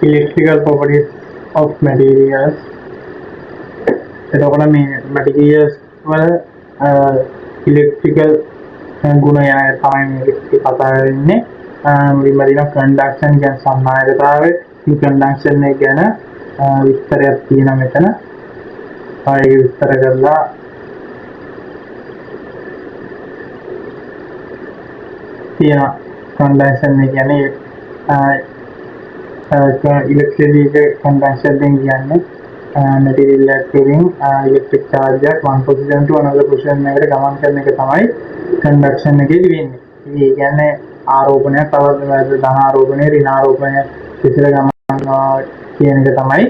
electrical properties of materials. එතකොට මේ materials වල electrical ගුණ යන තමයි මේ කතා කරන්නේ. මුලින්ම දින conduction කියන සම්මායකතාවය. මේ conduction එක ගැන විස්තරයක් තියෙනවා මෙතන. ආයෙ විස්තර කරලා තියෙනවා. conduction එක කියන්නේ electricity conduction කියන්නේ material carrying electric charge one position to another position එකට ගමන් කරන එක තමයි conduction එකේදී වෙන්නේ. ඉතින් ඒ කියන්නේ ආරෝපණය තව ධන ආරෝපණය ඍණ ආරෝපණය විතර ගමන් කියන එක තමයි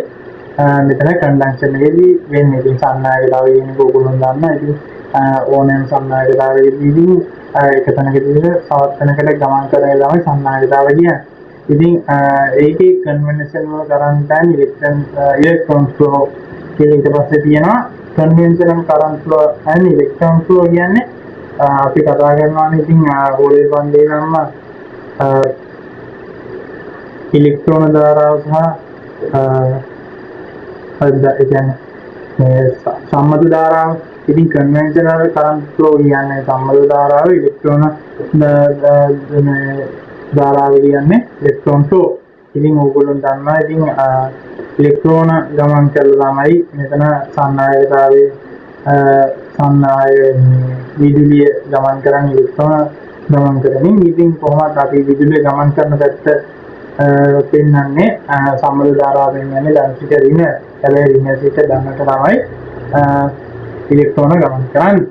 මෙතන conduction එකේදී වෙන්නේ. ඉතින් සම්මායකතාවය කියන එක ඔයගොල්ලෝ දන්නා. ඉතින් ඕනෑම සම්මායකතාවයකදී එක තැනකදී සාර්ථකකට ගමන් කරන එක තමයි සම්මායකතාවය කියන්නේ. ඉතින් ඒකේ conventional current and electron flow කියලා ඊට පස්සේ තියෙනවා conventional current flow and electron flow කියන්නේ අපි කතා කරනවානේ ඉතින් ඕලේ බන්දේ නම් ඉලෙක්ට්‍රෝන ධාරාව සහ සම්මත ධාරාව. ඉතින් conventional current flow කියන්නේ සම්මත ධාරාව, ඉලෙක්ට්‍රෝන ධාරාව කියන්නේ ඉලෙක්ට්‍රෝන flow. ඉතින් ඕගොල්ලෝ දන්නවා ඉතින් ඉලෙක්ට්‍රෝන ගමන් කරලා තමයි මෙතන සන්නායකතාවයේ විදුලිය ගමන් කරන්නේ ඉලෙක්ට්‍රෝන ගමන් කරන්නේ. ඉතින් කොහොමද අපි විදුලිය ගමන් කරන පැත්ත පෙන්වන්නේ සම්මත ධාරාව පෙන්වන්නේ දන්සික ඍණ. හැබැයි ඍණ සිට ධනට තමයි ඉලෙක්ට්‍රෝන ගමන් කරන්නේ.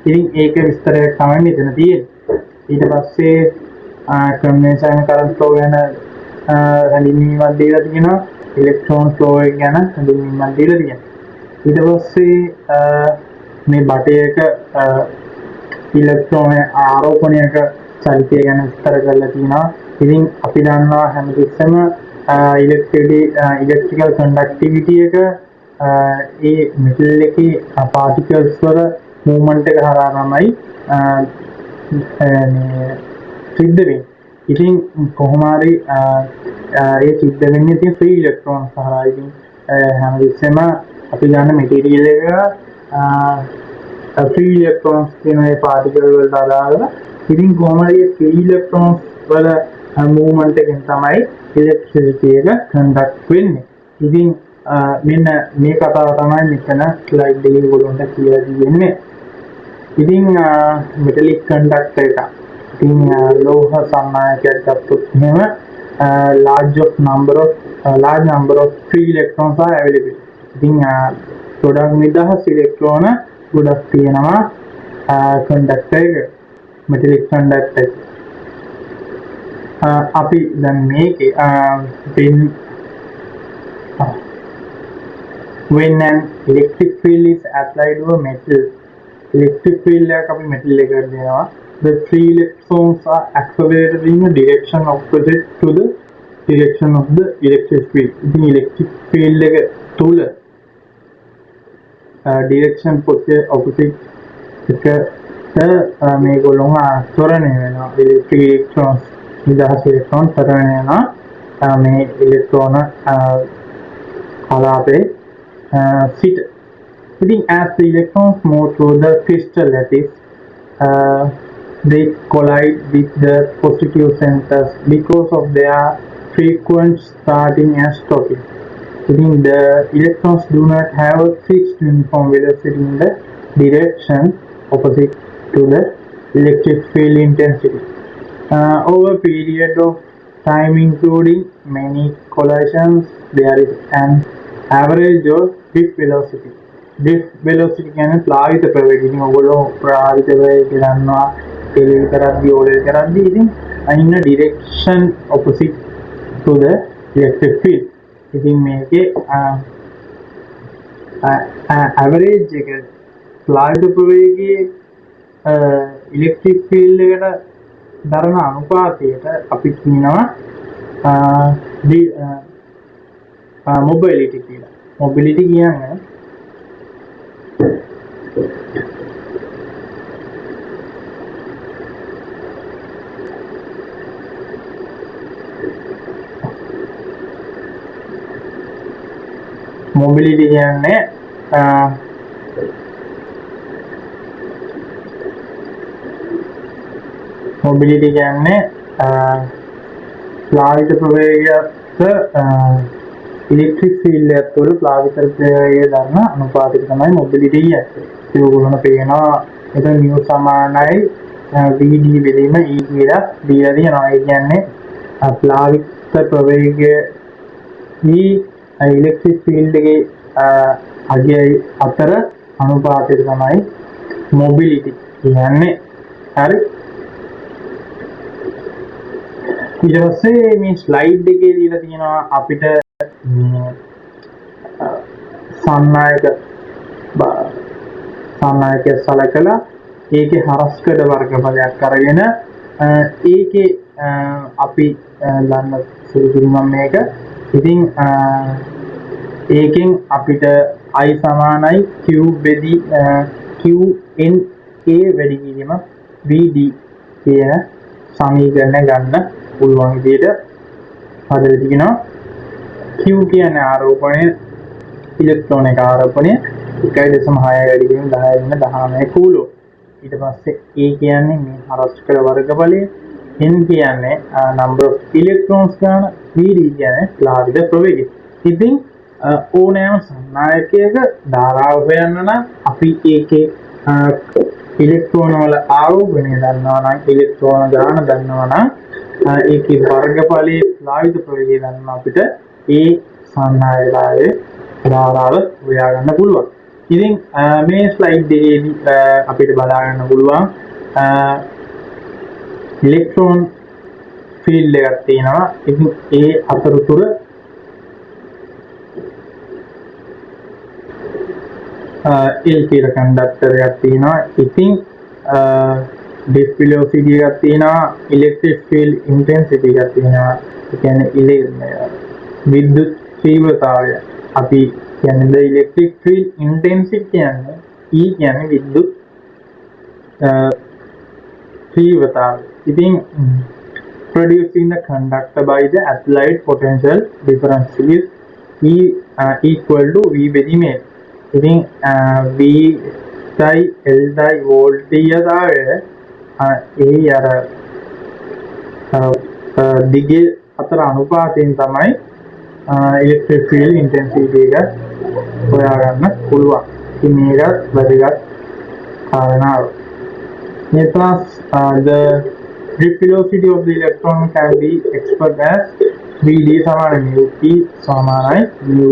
ඉතින් ඒක විස්තරයක් තමයි මෙතන තියෙන්නේ. ඊට පස්සේ conventional current flow ගැන හැඳින්වීමක් දීලා තියෙනවා. electron flow එක ගැන හැඳින්වීමක් දීලා තියෙනවා. ඊට පස්සේ මේ බටයක ඉලෙක්ට්‍රෝන ආරෝපණයක චලිතය ගැන විස්තර කරලා තියෙනවා. ඉතින් අපි දන්නවා හැමතිස්සෙම electrical conductivity එක ඒ metal එකේ particles වල movement එක හරහා තමයි සිද්ධ වෙන්නේ. ඉතින් කොහොම හරි ඒ සිද්ධ වෙන්නේ ඉතින් free electron සහරා. ඉතින් හැමතිස්සෙම අපි ගන්න material එක free electrons කියන ඒ particle වලට අදාළව. ඉතින් කොහොම හරි free electrons වල movement එකෙන් තමයි electricity එක conduct වෙන්නේ. ඉතින් මෙන්න මේ කතාව තමයි මෙතන slide එකේ ඔයගොල්ලන්ට කියලා දෙන්නේ. ඉතින් metallic conductor එක ඉතින් ලෝහ සම්මායකයක් ගත්තොත් එහෙම large number of free electrons are available. ඉතින් ගොඩක් නිදහස් ඉලෙක්ට්‍රෝන ගොඩක් තියෙනවා conductor එක metallic conductor. අපි දැන් මේකේ when an electric field is applied to a metal, electric field එකක් අපි metal එකකට දෙනවා. The free electrons are accelerated in a direction opposite to the direction of the electric field. The electric field එක තුල direction opposite එකට මේගොල්ලෝ ත්වරණය වෙනවා. electric electrons නිදහස් electron ත්වරණය වෙනවා මේ electron කලාපේ සිට. Itin as the electrons move through the crystal lattice, they collide with the positive centers because of their frequent starting and stopping. Itin the electrons do not have a fixed uniform velocity in the direction opposite to the electric field intensity. Over a period of time including many collisions, there is an average of drift velocity. Drift velocity කියන්නේ ප්ලාවිත ප්‍රවේගය. ඉතින් ඔයගොල්ලෝ ප්ලාවිත ප්‍රවේගය දන්නවා තෙල් කරද්දී ඕලෙල් කරද්දී ඉතින් අයින්න direction opposite to the electric field. ඉතින් මේකේ average එක ප්ලාවිත ප්‍රවේගයේ electric field එකට දරන අනුපාතයට අපි කියනවා mobility කියලා. mobility කියන්නේ මොබිලිටි කියන්නේ මොබිලිටි කියන්නේ ප්ලාවිත ප්‍රවේගයත් ඉලෙක්ට්‍රික් ෆීල්ඩ් එකත් තුළ ප්ලාවිත ප්‍රවේගය දරන අනුපාතය තමයි මොබිලිටි කියන්නේ. ඒක උගලන පේනවා එතන නියු සමානයි VD බෙදීම E කියලා දීලා තියෙනවා. ඒ කියන්නේ ප්ලාවිත ප්‍රවේගය ඉලෙක්ට්‍රික් ෆීල්ඩ් එකේ අගයයි අතර අනුපාතය තමයි මොබිලිටි කියන්නේ. හරි. ඊට පස්සේ මේ ස්ලයිඩ් එකේ දීලා තියෙනවා අපිට සන්නායක සලකලා ඒකේ හරස්කඩ වර්ගඵලයක් අරගෙන ඒකේ අපි ගන්න සුළුසුළුම මේක. ඉතින් ඒකෙන් අපිට I සමානයි Q බෙදී QNA වැඩි කිරීම VD කියන සමීකරණය ගන්න පුළුවන් විදිහට හදලා තියෙනවා. Q කියන්නේ ආරෝපණය, ඉලෙක්ට්‍රෝන එක ආරෝපණය 1.6 වැඩි කිරීම 10 වෙන 19 කූලෝ. ඊට පස්සේ A කියන්නේ මේ හරස්කඩ වර්ගඵලය, N කියන්නේ number of electrons ගන්න, VD කියන්නේ ප්ලාවිත ප්‍රවේගය. ඉතින් ඕනෑම සන්නායකයක ධාරාව හොයන්න නම් අපි ඒකේ ඉලෙක්ට්‍රෝන වල ආරෝපණය දන්නවා නම්, ඉලෙක්ට්‍රෝන ගාන දන්නවා නම්, ඒකේ වර්ගඵලයේ ප්ලාවිත ප්‍රවේගය දන්නවා අපිට ඒ සන්නායකයේ ධාරාව හොයා ගන්න පුළුවන්. ඉතින් මේ ස්ලයිඩ් එකේදී අපිට බලා ගන්න පුළුවන් ඉලෙක්ට්‍රෝන ෆීල්ඩ් එකක් තියෙනවා. ඉතින් ඒ අතරතුර L කියලා කන්ඩක්ටර් එකක් තියෙනවා. ඉතින් ඩිස් වෙලොසිටි එකක් තියෙනවා, ඉලෙක්ට්‍රික් ෆීල්ඩ් ඉන්ටෙන්සිටි එකක් තියෙනවා. ඒ කියන්නේ විද්‍යුත් තීව්‍රතාවය. අපි කියන්නේ the electric field intensity කියන්නේ E කියන්නේ විද්‍යුත් තීව්‍රතාවය. ඉතින් producing the conductor by the applied potential difference is E equal to V බෙදීම. ඉතින් V යි L යි වෝල්ටේජය ඒ අර දිගේ අතර අනුපාතයෙන් තමයි electric field intensity එක හොයාගන්න පුළුවන්. ඉතින් මේකත් වැදගත් කාරණාවක්. Thus, the grip velocity of the electron can be expressed as VD සමාන mu T සමානයි mu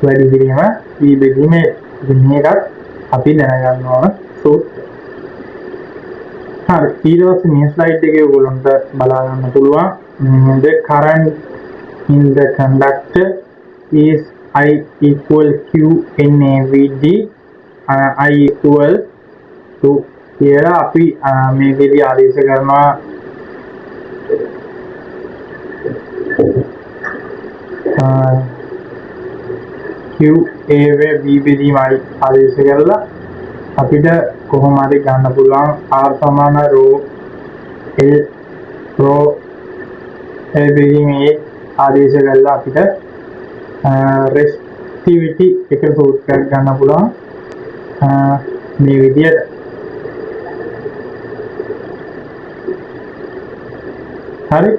වැඩි කිරීම V බෙදීම. ඉතින් මේකත් අපි දැනගන්න ඕන සූත්‍රය. හරි. ඊට පස්සේ මේ ස්ලයිඩ් එකේ ඔයගොල්ලන්ට බලා ගන්න පුළුවන් the current in the conductor is I equal Q NA VD I equal to කියලා අපි මේකේදී ආදේශ කරනවා Q A වේ V බෙදීමයි ආදේශ කරලා අපිට කොහොම හරි ගන්න පුළුවන් R සමාන rho L rho L බෙදීමේ ආදේශ කරලා අපිට resistivity එක සූත්‍රයක් ගන්න පුළුවන් මේ විදියට. හරි.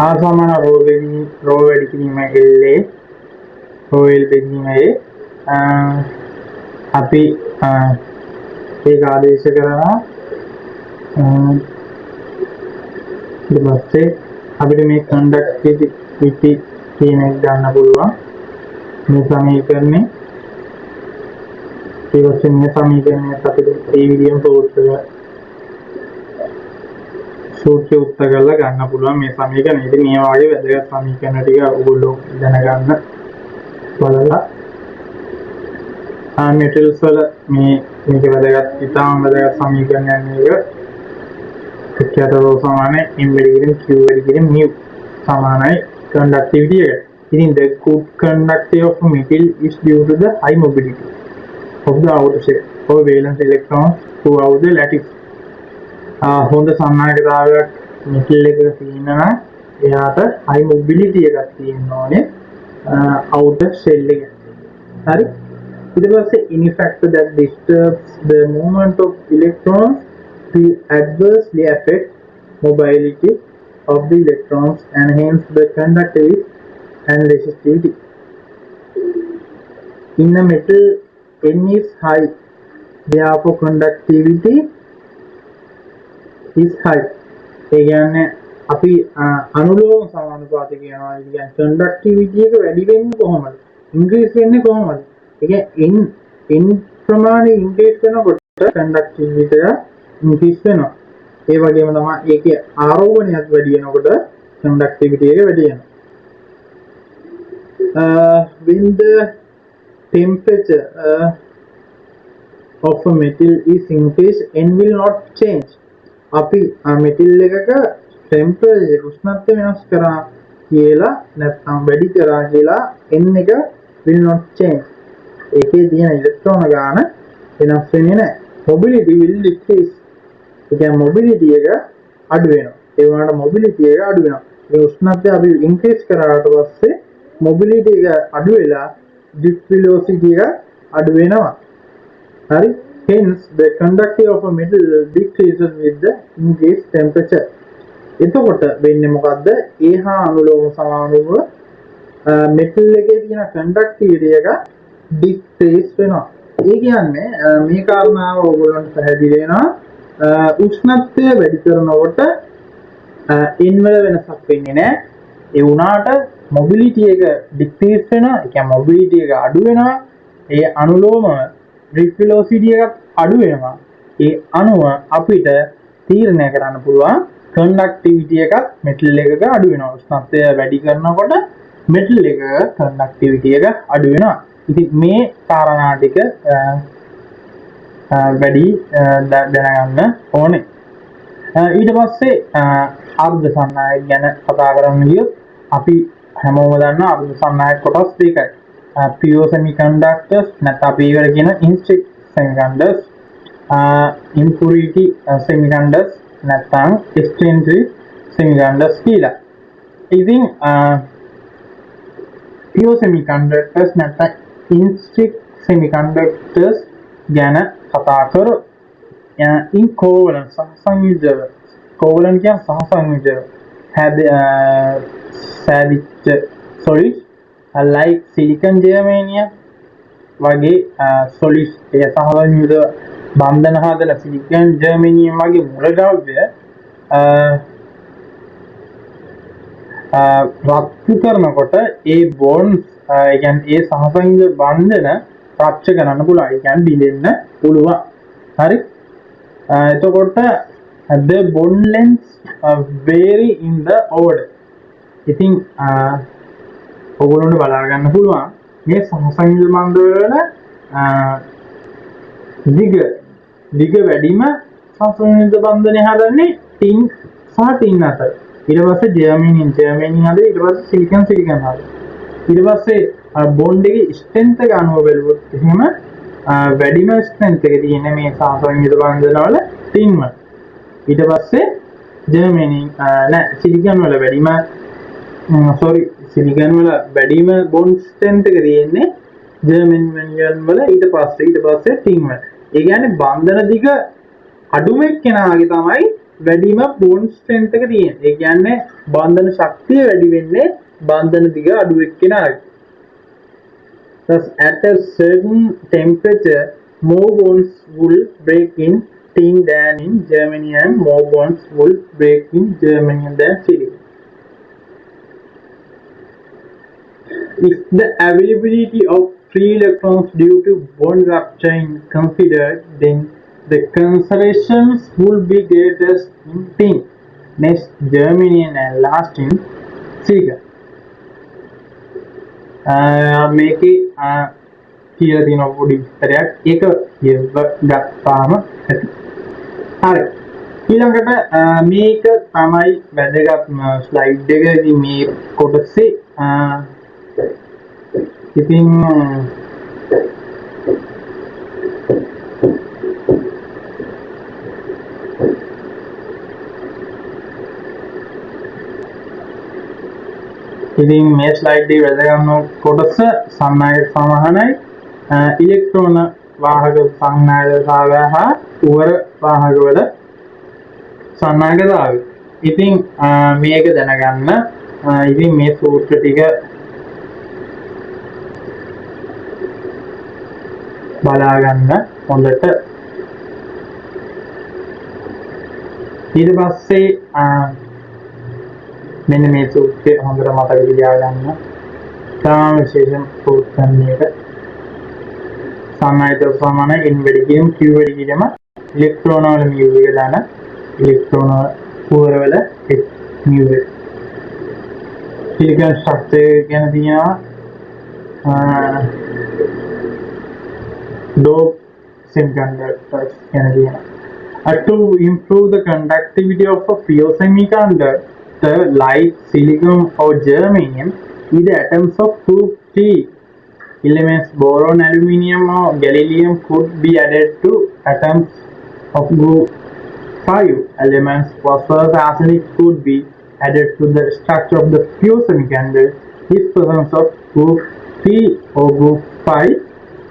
R සමාන rho වැඩි කිරීම LA rho L බෙදීම අපි ඒක ආදේශ කරනවා. ඊට පස්සේ අපිට මේ conductivity කියන එක ගන්න පුළුවන් මේ සමීකරණේ. ඊට පස්සේ මේ සමීකරණයත් අපිට ඒ විදිහම සූත්‍රය උත්තර කරලා ගන්න පුළුවන් මේ සමීකරණය. ඉතින් මේ වගේ වැදගත් සමීකරණ ටික ඔයගොල්ලෝ දැනගන්න බලලා මෙටල්ස් වල මේක වැදගත් ඉතාම වැදගත් සමීකරණයක් මේක. Rho සමානයි M වැඩි කිරීම Q වැඩි කිරීම mu සමානයි conductivity එක. ඉතින් the good conductivity of metal is due to the high mobility of the outer shell or valence electrons throughout the lattice. හොඳ සන්නායකතාවයක් මෙටල් එකක තියෙනවා නම් එයාට high mobility එකක් තියෙන්න ඕනේ outer shell එක. හරි. ඊට පස්සේ any factor that disturbs the movement of electrons will adversely affect mobility of the electrons and hence the conductivity and resistivity. In a metal, N is high, therefore conductivity is high. ඒ කියන්නේ අපි අනුලෝම සමානුපාතය කියනවා. ඒ කියන්නේ conductivity එක වැඩි වෙන්නේ කොහොමද? increase වෙන්නේ කොහොමද? ඒ කියන්නේ n ප්‍රමාණය increase වෙනකොට conductivity එක increase වෙනවා. ඒ වගේම තමයි ඒකේ ආරෝහණයත් වැඩි වෙනකොට conductivity එක වැඩි වෙනවා. When the temperature of a metal is increased, n will not change. අපි මෙටල් එකක ටෙම්පරේචර් උෂ්ණත්වය වෙනස් කරා කියලා නැත්නම් වැඩි කරා කියලා n එක will not change. ඒකේ තියෙන ඉලෙක්ට්‍රෝන ගාන වෙනස් වෙන්නේ නැහැ. mobility will decrease. ඒ කියන්නේ mobility එක අඩු වෙනවා. ඒ වුණාට mobility එක අඩු වෙනවා. මේ උෂ්ණත්වය අපි increase කරාට පස්සේ mobility එක අඩු වෙලා disk velocity එක අඩු වෙනවා. හරි. Hence, the conductivity of a metal decreases with the increased temperature. එතකොට වෙන්නේ මොකද්ද? ඒ හා අනුලෝම සමානුව metal එකේ තියෙන conductivity එක decrease වෙනවා. ඒ කියන්නේ මේ කාරණාව ඕගොල්ලන්ට පැහැදිලි වෙනවා. උෂ්ණත්වය වැඩි කරනකොට n වල වෙනසක් වෙන්නේ නැහැ. ඒ වුණාට mobility එක decrease වෙනවා. ඒ කියන්නේ mobility එක අඩු වෙනවා. ඒ අනුලෝම disk velocity එකත් අඩු වෙනවා. ඒ අනුව අපිට තීරණය කරන්න පුළුවන් conductivity එකත් metal එකක අඩු වෙනවා. උෂ්ණත්වය වැඩි කරනකොට metal එකක conductivity එක අඩු වෙනවා. ඉතින් මේ කාරණා ටික වැඩි දැනගන්න ඕනේ. ඊට පස්සේ අර්ධ සන්නායක ගැන කතා කරන්න ගියොත් අපි හැමෝම දන්නවා අර්ධ සන්නායක කොටස් දෙකයි. pure semiconductors නැත්නම් අපි ඒවට කියන instrict semiconductors, impurity semiconductors නැත්නම් extrinsic semiconductors කියලා. ඉතින් pure semiconductors නැත්නම් instrict semiconductors ගැන කතා කරොත් in covalent සහසංයුජව covalent කියන්නේ සහසංයුජව සෑදිච්ච solids like silicon germanium වගේ solids ඒ සහසංයුජ බන්ධන හදන silicon germanium වගේ මූලද්‍රව්‍ය රත්තු කරනකොට ඒ bonds ඒ කියන්නේ ඒ සහසංයුජ බන්ධන රාක්ෂ කරන්න පුළුවන්. ඒ කියන්නේ බිඳෙන්න පුළුවන්. හරි. එතකොට the bond lengths vary in the order. ඉතින් ඔයගොල්ලන්ට බලා ගන්න පුළුවන් මේ සහසංයුජ බන්ධ වල දිග වැඩිම සහසංයුජ බන්ධනය හදන්නේ tin සහ tin අතර. ඊට පස්සේ germanium හදේ. ඊට පස්සේ silicon හදේ. ඊට පස්සේ bond එකේ strength එක අනුව බැලුවොත් එහෙම වැඩිම strength එක තියෙන මේ සහසංයුජ බන්ධන වල tin වල. ඊට පස්සේ germanium silicon වල වැඩිම silicon වල වැඩිම bond strength එක තියෙන්නේ germanium වල. ඊට පස්සේ tin වල. ඒ කියන්නේ බන්ධන දිග අඩුම එක්කෙනාගේ තමයි වැඩිම bond strength එක තියෙන්නේ. ඒ කියන්නේ බන්ධන ශක්තිය වැඩි වෙන්නේ බන්ධන දිග අඩු එක්කෙනාගේ. Thus, at a certain temperature, more bonds will break in tin than in germanium. More bonds will break in germanium than silicon. If the availability of free electrons due to bond rupture is considered, then the conservations will be greatest in tin, next germanium, and last in silicon. මේකේ කියලා තියෙන පොඩි විස්තරයක් ඒක ගත්තාම ඇති. හරි. ඊළඟට මේක තමයි වැදගත්ම ස්ලයිඩ් එක. ඉතින් මේ කොටසේ ඉතින් ඉතින් මේ ස්ලයිඩ් එක වැදගත් කොටස සන්නායක සමහනයි ඉලෙක්ට්‍රෝන වාහක සංනායකතාවය හා උවර වාහක වල සන්නායකතාවය. ඉතින් මේක දැනගන්න ඉතින් මේ සූත්‍ර ටික බලා ගන්න හොඳට. ඊට පස්සේ මෙන්න මේ සූත්‍රය හොඳට මතක තියාගන්න. තාම විශේෂම සූත්‍රය මේක. සන්නායක සමාන n වැඩි කියමු q වැඩි කියම ඉලෙක්ට්‍රෝන වල mu එක දාන ඉලෙක්ට්‍රෝන උවර වල mu එක. silicon structure ගැන තියෙනවා dope semiconductors ගැන තියෙනවා. To improve the conductivity of a pure semiconductor like silicon or germanium, either atoms of group 3 elements boron, aluminium or gallium could be added to atoms of group 5 elements. Phosphorus arsenic could be added to the structure of the pure semiconductor. This presence of group 3 or group 5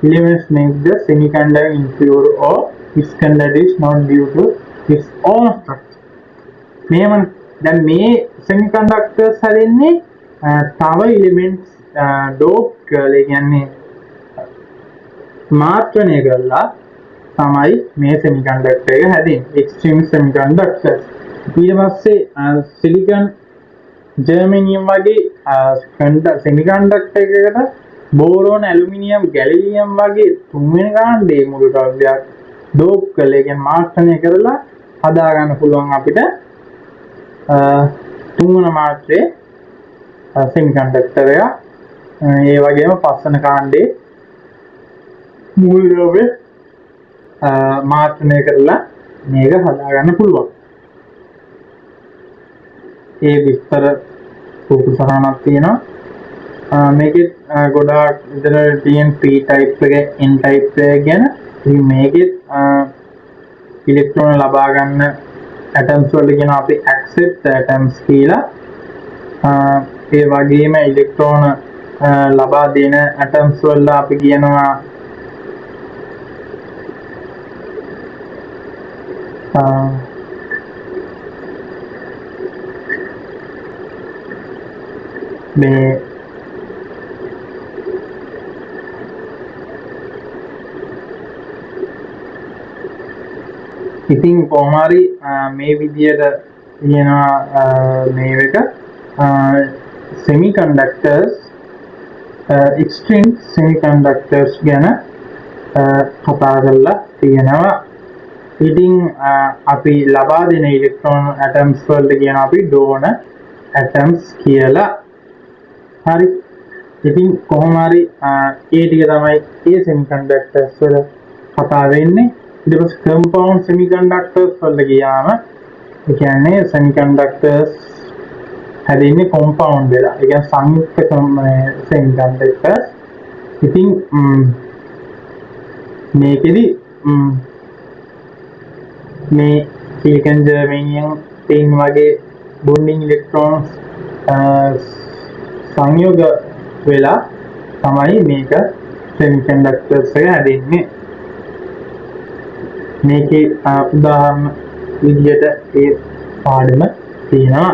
elements make the semiconductor impure or its conductivity is not due to its own structure. දැන් මේ semiconductors හැදෙන්නේ තව elements dope කරලා කියන්නේ මාත්‍රණය කරලා තමයි මේ semiconductor එක හැදෙන්නේ. extreme semiconductors. ඊට පස්සේ silicon germanium වගේ semiconductor එකකට boron, aluminium, gallium වගේ තුන්වෙනි කාණ්ඩයේ මුළු ද්‍රව්‍යයක් dope කරලා කියන්නේ මාත්‍රණය කරලා හදා ගන්න පුළුවන් අපිට තුන්වන මාත්‍රයේ semiconductor එක. ඒ වගේම පස්වන කාණ්ඩයේ මූල ද්‍රව්‍ය මාත්‍රණය කරලා මේක හදා ගන්න පුළුවන්. ඒ විස්තර උපසහනක් තියෙනවා. මේකෙත් ගොඩාක් විතර තියෙන p type එක n type එක ගැන. ඉතින් මේකෙත් ඉලෙක්ට්‍රෝන ලබා ගන්න atoms වලට කියනවා අපි accept atoms කියලා. ඒ වගේම ඉලෙක්ට්‍රෝන ලබා දෙන atoms වල අපි කියනවා මේ ඉතින් කොහොම හරි මේ විදියට කියනවා මේ එක semiconductors extreme semiconductors ගැන කතා කරලා තියෙනවා. ඉතින් අපි ලබා දෙන ඉලෙක්ට්‍රෝන atoms වලට කියනවා අපි donor atoms කියලා. හරි. ඉතින් කොහොම හරි ඒ ටික තමයි ඒ semiconductors වල කතා වෙන්නේ. ඊට පස්සේ compound semiconductors වලට ගියාම ඒ කියන්නේ semiconductors හැදෙන්නේ compound වෙලා. ඒ කියන්නේ සංයුක්ත semiconductors. ඉතින් මේකෙදි මේ silicon germanium tin වගේ bonding electrons සංයෝග වෙලා තමයි මේක semiconductors එක හැදෙන්නේ. මේකේ උදාහරණ විදියට ඒ පාඩම තියෙනවා.